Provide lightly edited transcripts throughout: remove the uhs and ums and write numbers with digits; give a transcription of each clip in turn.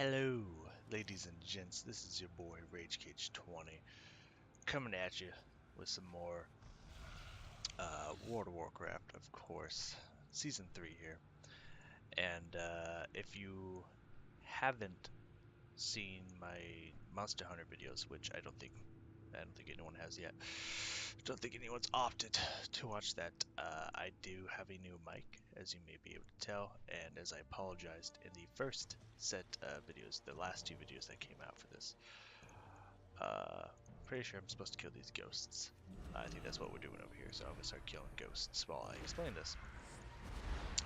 Hello, ladies and gents. This is your boy RageCage20 coming at you with some more World of Warcraft, of course, Season 3 here. And if you haven't seen my Monster Hunter videos, which I don't think anyone has yet. Don't think anyone's opted to watch that. I do have a new mic, as you may be able to tell, and as I apologized in the first set of videos, the last two videos that came out for this. Pretty sure I'm supposed to kill these ghosts. I think that's what we're doing over here, so I'm gonna start killing ghosts while I explain this.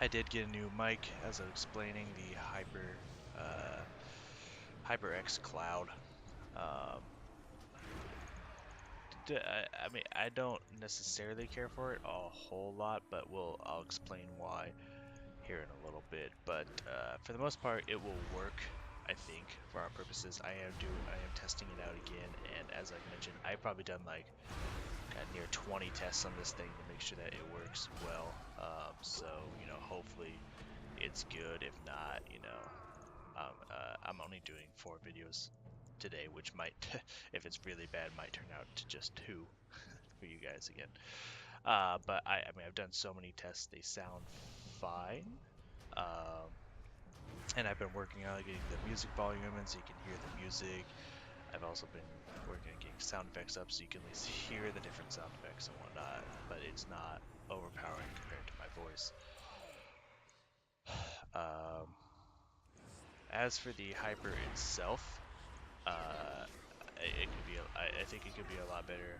I did get a new mic, as I was explaining, the HyperX Cloud. Um, I mean, I don't necessarily care for it a whole lot, but I'll explain why here in a little bit. But for the most part, it will work, I think, for our purposes. I am testing it out again, and as I mentioned, I've probably done like near 20 tests on this thing to make sure that it works well. So hopefully it's good. If not, I'm only doing 4 videos today, which might, if it's really bad, might turn out to just 2 for you guys again. But I mean, I've done so many tests; they sound fine. Um, and I've been working on getting the music volume in so you can hear the music. I've also been working on getting sound effects up so you can at least hear the different sound effects and whatnot, but it's not overpowering compared to my voice. Um, as for the Hyper itself, it could be. I think it could be a lot better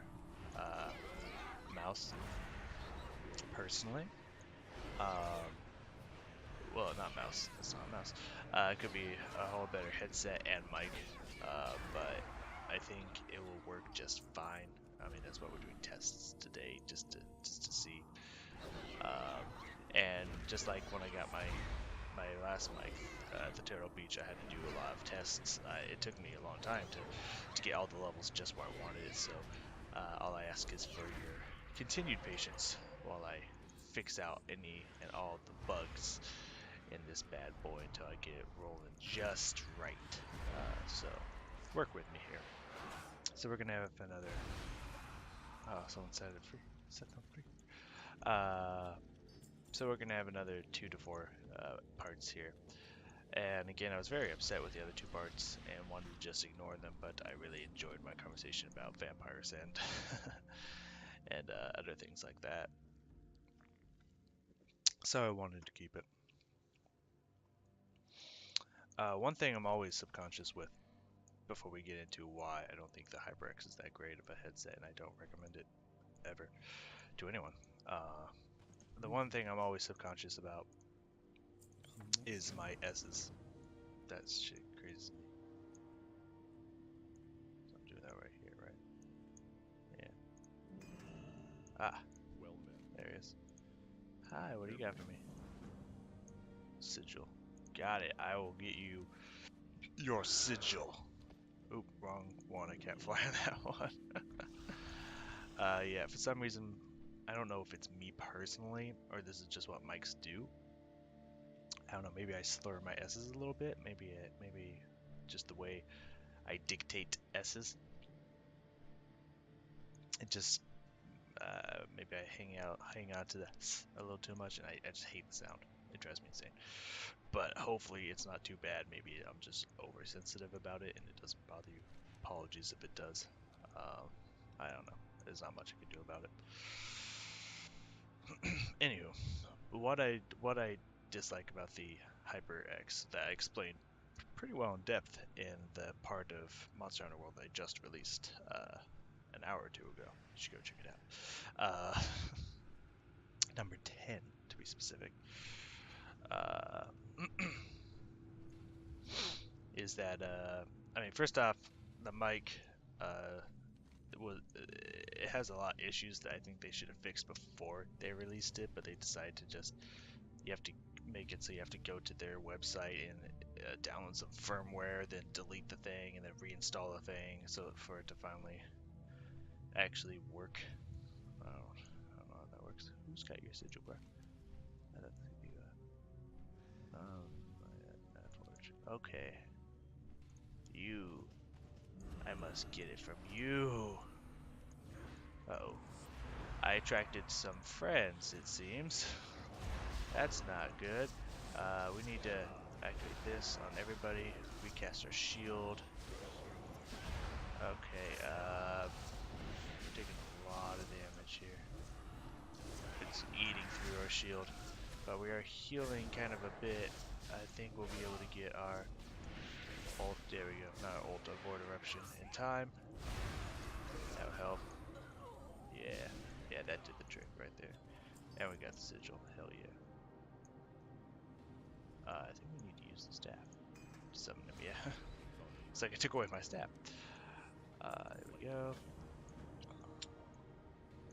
mouse, personally. Um, well, not mouse. That's not a mouse. It could be a whole better headset and mic, but I think it will work just fine. I mean, that's why we're doing tests today, just to see. Um, and just like when I got my last mic at the Turtle Beach, I had to do a lot of tests. It took me a long time to get all the levels just where I wanted it. So all I ask is for your continued patience while I fix out any and all the bugs in this bad boy until I get it rolling just right. So work with me here. So we're gonna have another. Oh, someone set it free. Set them free. So we're gonna have another 2 to 4 parts here. And again, I was very upset with the other 2 parts and wanted to just ignore them, but I really enjoyed my conversation about vampires and and other things like that. So I wanted to keep it. One thing I'm always subconscious with before we get into why I don't think the HyperX is that great of a headset, and I don't recommend it ever to anyone. The one thing I'm always subconscious about is my S's. That shit crazy. So I'm doing that right here, right? Yeah. Ah, there he is. Hi, what do you got for me? Sigil. Got it. I will get you your sigil. Oop, wrong one. I can't fly on that one. Yeah, for some reason, I don't know if it's me personally or this is just what mics do. I don't know. Maybe I slur my S's a little bit. Maybe just the way I dictate S's. It just maybe I hang out to the S a little too much, and I just hate the sound. It drives me insane. But hopefully it's not too bad. Maybe I'm just oversensitive about it, and it doesn't bother you. Apologies if it does. I don't know. There's not much I can do about it. Anywho, what I dislike about the HyperX that I explained pretty well in depth in the part of Monster Hunter World that I just released an hour or 2 ago. You should go check it out. Number 10 to be specific. Is that I mean, first off, the mic it has a lot of issues that I think they should have fixed before they released it, but they decided to just you have to make it so you have to go to their website and download some firmware, then delete the thing, and then reinstall the thing so for it to finally actually work. I don't know how that works. Who's got your sigil, bro? I don't think you got. Um, okay. You. I must get it from you. Uh-oh. I attracted some friends, it seems. That's not good. We need to activate this on everybody. Recast our shield. Okay, we're taking a lot of damage here. It's eating through our shield. But we are healing kind of a bit. I think we'll be able to get our ult, there we go, not our ult, Void Eruption in time. That'll help. Yeah, yeah, that did the trick right there. And we got the sigil, hell yeah. I think we need to use the staff. Summon him, yeah. It's like I took away my staff. There we go.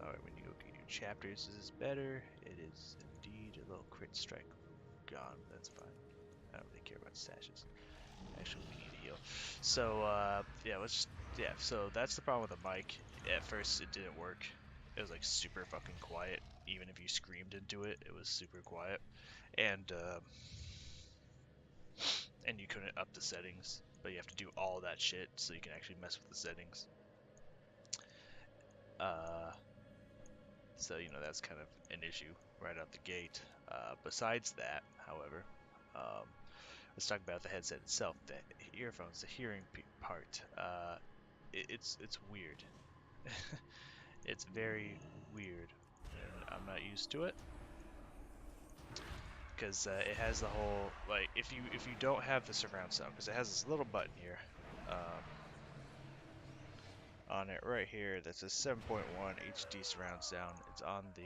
Alright, we need to go get your chapters. Is this better? It is indeed. A little crit strike gone, but that's fine. I don't really care about stashes. Actually, we need to heal. So, yeah, so that's the problem with the mic. At first, it didn't work. It was like super fucking quiet. Even if you screamed into it, it was super quiet. And you couldn't up the settings, but you have to do all that shit so you can actually mess with the settings. So, that's kind of an issue right out the gate. Besides that, however, let's talk about the headset itself, the earphones, the hearing part. It's weird. It's very weird, and I'm not used to it. Because it has the whole, like, if you don't have the surround sound, because it has this little button here, on it right here that says 7.1 HD surround sound. It's on the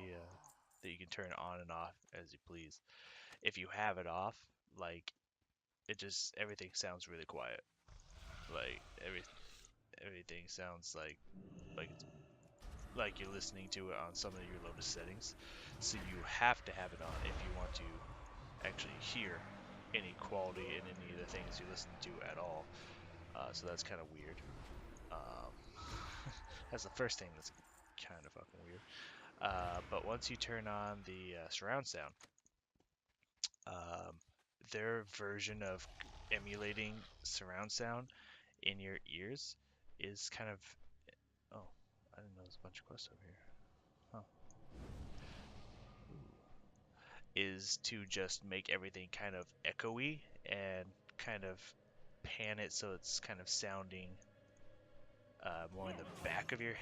that you can turn on and off as you please. If you have it off, like, everything sounds really quiet. Like everything sounds like you're listening to it on some of your lowest settings. So you have to have it on if you want to actually hear any quality in any of the things you listen to at all. So that's kind of weird. That's the first thing that's kind of fucking weird. But once you turn on the surround sound, their version of emulating surround sound in your ears is kind of... Oh, I didn't know there's a bunch of quests over here. Huh. Ooh. Is to just make everything kind of echoey and kind of pan it so it's kind of sounding more in the back of your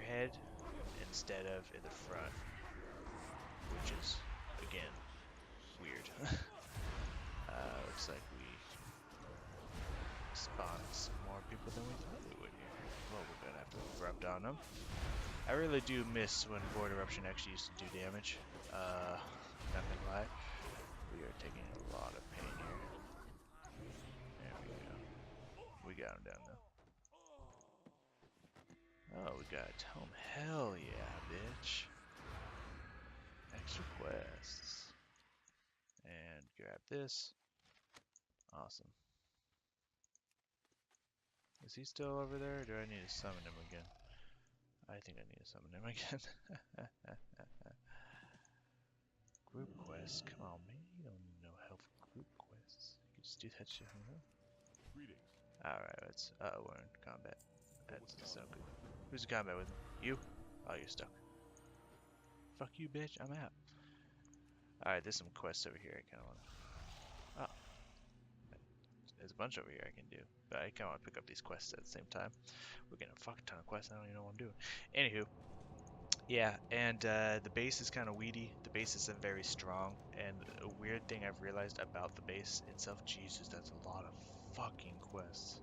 head instead of in the front, which is again weird. Looks like we spawned some more people than we thought we would here. Well, we're gonna have to erupt on them. I really do miss when Void Eruption actually used to do damage. Not gonna lie. We are taking a lot of pain here. There we go. We got him down though. Oh, we got a tome. Hell yeah, bitch. Extra quests. And grab this. Awesome. Is he still over there, or do I need to summon him again? I think I need to summon him again. Group quests. Come on, man. You don't need no help with group quests. You can just do that shit on your own. Greetings. Alright, let's... we're in combat. That's so good. Who's in combat with me? You? Oh, you're stuck. Fuck you, bitch. I'm out. Alright, there's some quests over here I kind of want to... Oh. There's a bunch over here I can do. But I kind of want to pick up these quests at the same time. We're getting a fuck ton of quests. I don't even know what I'm doing. Anywho. Yeah, and the base is kind of weedy. The base isn't very strong. And a weird thing I've realized about the base itself... Jesus, that's a lot of fucking quests.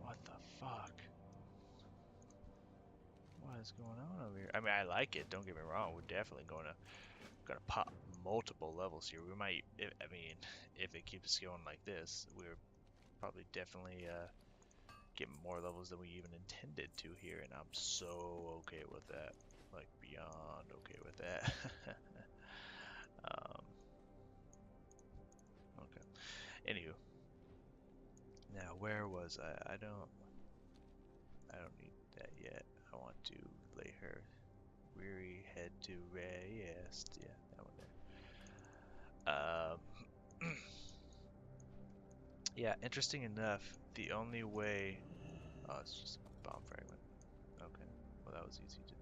What the fuck? What is going on over here? I mean, I like it. Don't get me wrong. We're definitely gonna pop multiple levels here. We might. I mean, if it keeps going like this, we're probably definitely getting more levels than we even intended to here, and I'm so okay with that. Like beyond okay with that. Okay. Anywho. Now where was I? I don't need that yet. I want to lay her weary head to rest. Yeah, that one there. Yeah, interesting enough, the only way... Oh, it's just a bomb fragment. Okay, well that was easy to do.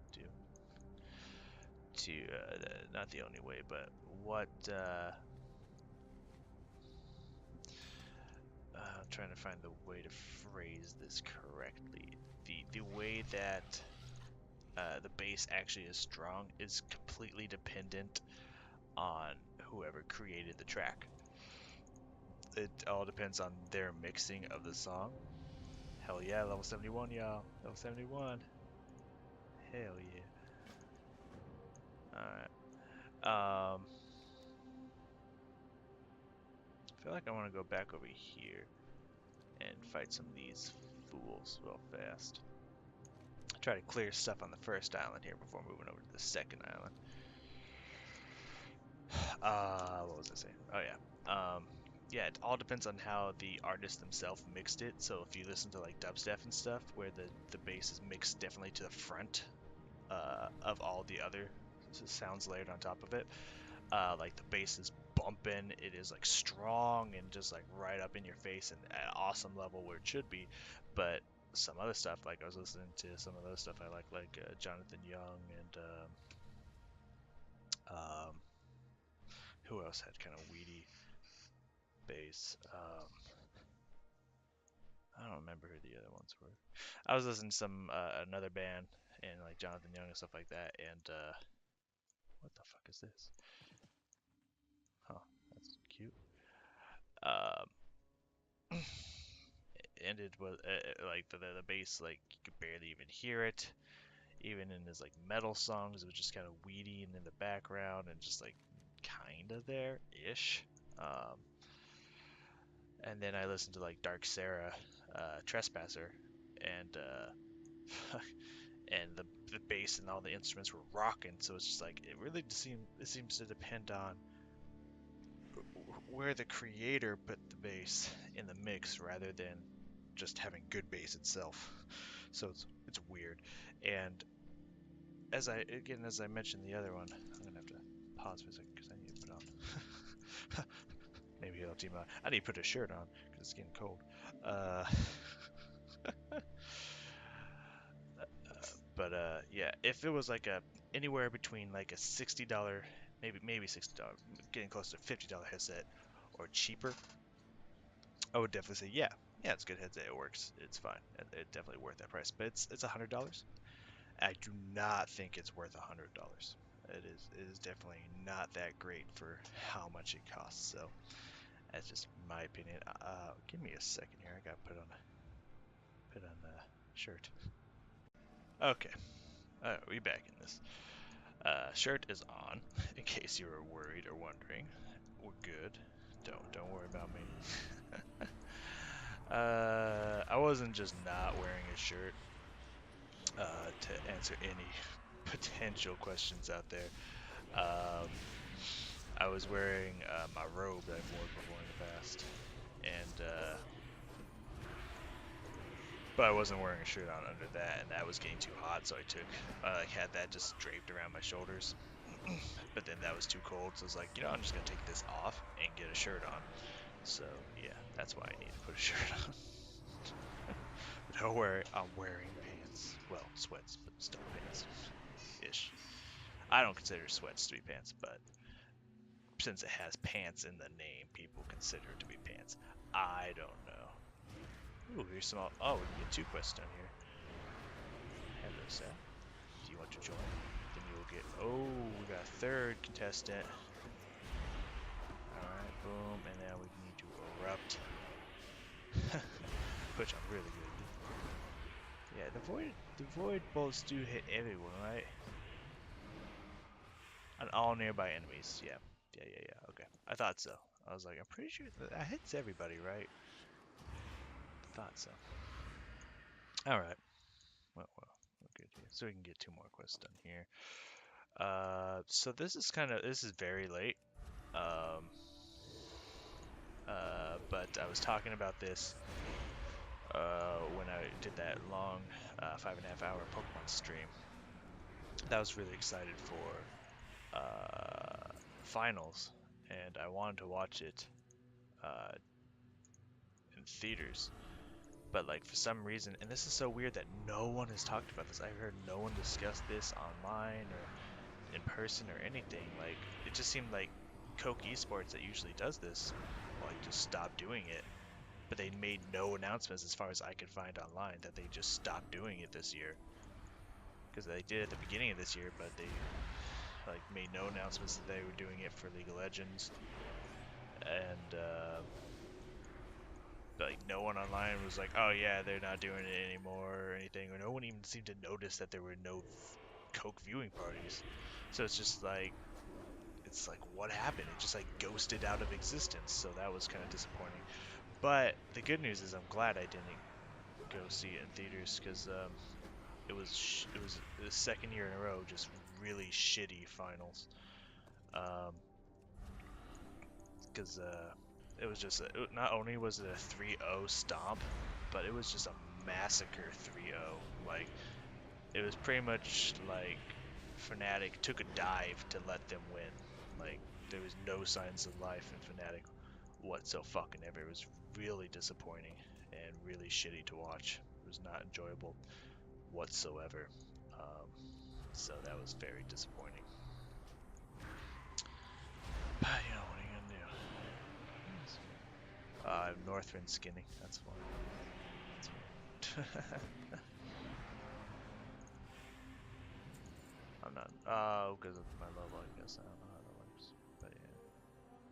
Not the only way, but what, I'm trying to find the way to phrase this correctly. The way that the base actually is strong is completely dependent on whoever created the track. It all depends on their mixing of the song. Hell yeah, level 71, y'all. Level 71. Hell yeah. Alright. I feel like I want to go back over here and fight some of these fools real fast. Try to clear stuff on the first island here before moving over to the second island. What was I saying? Oh yeah. Yeah, it all depends on how the artist themselves mixed it. So if you listen to like dubstep and stuff, where the bass is mixed definitely to the front of all the other sounds layered on top of it, like the bass is bumping, it is like strong and just like right up in your face and at an awesome level where it should be. But some other stuff, like I was listening to some of those stuff I like Jonathan Young and um, who else had kind of weedy bass? I don't remember who the other ones were. I was listening to some another band and like Jonathan Young and stuff like that. And what the fuck is this? Huh, that's cute. Um, and it was like the bass, like you could barely even hear it. Even in his like metal songs, it was just kind of weedy and in the background and just like kind of there ish. Um, and then I listened to like Dark Sarah, Trespasser, and and the bass and all the instruments were rocking. So it's just like it seems to depend on where the creator put the bass in the mix rather than just having good bass itself. So it's weird. And as I mentioned the other one, I'm gonna have to pause for a second because I need to put on. Maybe it'll team out. I need to put a shirt on because it's getting cold. Uh, but yeah, if it was like a anywhere between like a $60, maybe $60, getting close to $50 headset, or cheaper, I would definitely say yeah, it's a good headset. It works. It's fine. It's definitely worth that price. But it's $100. I do not think it's worth $100. It is definitely not that great for how much it costs. So that's just my opinion. Give me a second here. I gotta put on the shirt. Okay, we back in this. Shirt is on, in case you were worried or wondering. We're good. Don't worry about me. I wasn't just not wearing a shirt to answer any potential questions out there. Um, I was wearing my robe that I've worn before in the past, and but I wasn't wearing a shirt on under that, and that was getting too hot, so I took had that just draped around my shoulders. But then that was too cold, so I was like, I'm just gonna take this off and get a shirt on. So yeah, that's why I need to put a shirt on. But don't worry, I'm wearing pants. Well, sweats, but still pants. Ish. I don't consider sweats to be pants, but since it has pants in the name, people consider it to be pants. I don't know. Ooh, here's some. Oh, we can get 2 quests down here. Hello, sir. Do you want to join? Then you will get. Oh, we got a 3rd contestant. Alright, boom, and now we need to erupt. Which I'm really good at. Yeah, the void bolts do hit everyone, right? On all nearby enemies, yeah. Yeah, okay. I thought so. I was like, I'm pretty sure that hits everybody, right? Thought so. Alright. Well, we're good here. So we can get 2 more quests done here. So this is very late. Um, but I was talking about this when I did that long 5.5 hour Pokemon stream. That was really excited for finals, and I wanted to watch it uh, in theaters. But like for some reason, and this is so weird that no one has talked about this. I've heard no one discuss this online or in person or anything. Like it just seemed like Coke Esports that usually does this, like just stopped doing it. But they made no announcements as far as I could find online that they just stopped doing it this year. Because they did at the beginning of this year, but they like made no announcements that they were doing it for League of Legends, and like no one online was like, oh yeah, they're not doing it anymore or anything, or no one even seemed to notice that there were no Coke viewing parties. So it's like what happened? It just like ghosted out of existence. So that was kind of disappointing. But the good news is I'm glad I didn't go see it in theaters because it was the second year in a row just really shitty finals. Because it was just not only was it a 3-0 stomp, but it was just a massacre 3-0. Like it was pretty much like Fnatic took a dive to let them win. Like there was no signs of life in Fnatic whatsoever. It was really disappointing and really shitty to watch. It was not enjoyable whatsoever. Um, so that was very disappointing. But you know, what are you gonna do? Northrend skinny. That's fine. That's fine. I'm not. Oh, because of my level, I guess. I don't know how that works. But yeah,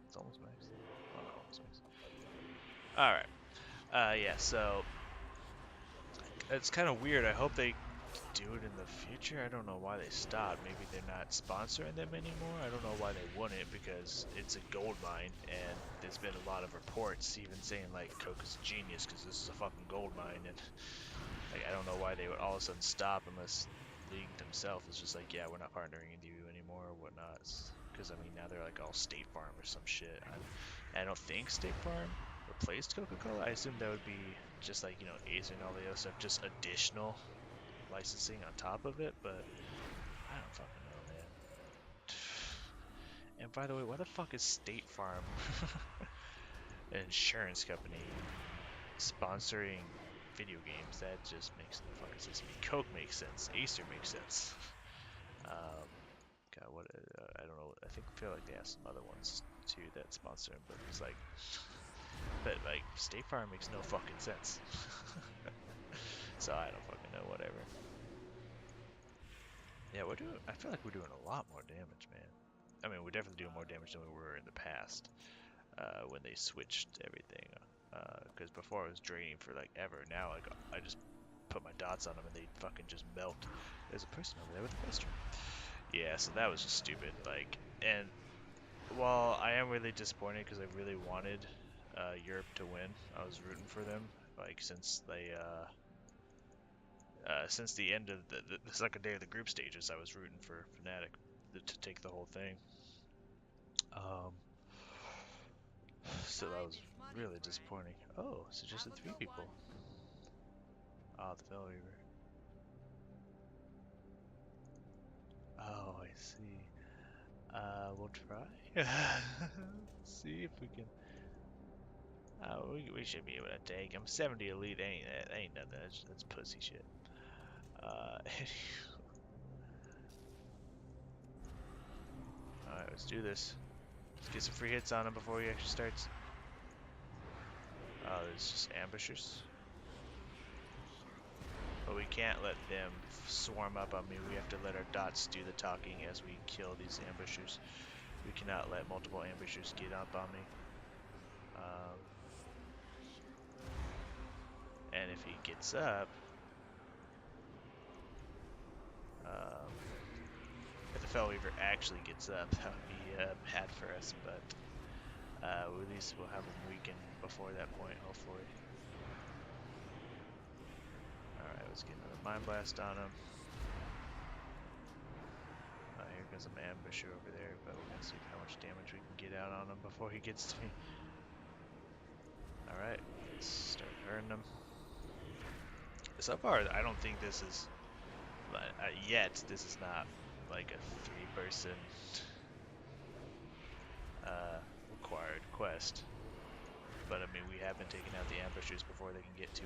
it's almost maxed. Oh, no, almost maxed. Alright. Yeah, so it's kind of weird. I hope they do it in the future. I don't know why they stopped. Maybe they're not sponsoring them anymore. I don't know why they wouldn't, because it's a gold mine, and there's been a lot of reports even saying like Coke is a genius because this is a fucking gold mine, and like I don't know why they would all of a sudden stop unless League themselves is just like, yeah, we're not partnering with you anymore or whatnot. Because I mean now they're like all State Farm or some shit. I don't think State Farm replaced Coca-Cola. I assume that would be just like, you know, Acer and all the other stuff, just additional licensing on top of it, but I don't fucking know, man. And by the way, why the fuck is State Farm, an insurance company, sponsoring video games? That just makes no fucking sense to me. Coke makes sense. Acer makes sense. God, what? I don't know. I feel like they have some other ones too that sponsor them, but it's like, but like State Farm makes no fucking sense. So I don't fucking know. Whatever. Yeah, we're doing. I feel like we're doing a lot more damage, man. I mean, we're definitely doing more damage than we were in the past when they switched everything. Because before it was draining for like ever. Now like I just put my dots on them and they fucking just melt. There's a person over there with a pistol. Yeah, so that was just stupid. Like, and while I am really disappointed because I really wanted Europe to win, I was rooting for them. Like since they since the end of the second day of the group stages, I was rooting for Fnatic to take the whole thing. So that was really disappointing. Oh, so just the 3 people. Ah, the Fell Reaver. Oh, I see. We'll try. See if we can. We should be able to take him. 70 elite ain't nothing. That's pussy shit. Alright, let's do this. Let's get some free hits on him before he actually starts. Oh, there's just ambushers. But we can't let them swarm up on me. We have to let our dots do the talking as we kill these ambushers. We cannot let multiple ambushers get up on me. And if he gets up, if the Fell Weaver actually gets up, that would be bad for us, but at least we'll have him weakened before that point, hopefully. Alright, let's get another Mind Blast on him. Here goes some ambusher over there, but we're gonna see how much damage we can get out on him before he gets to me. Alright, let's start hurting him. So far, I don't think this is, yet, this is not like a 3-person required quest. but I mean, we have been taking out the ambushers before they can get to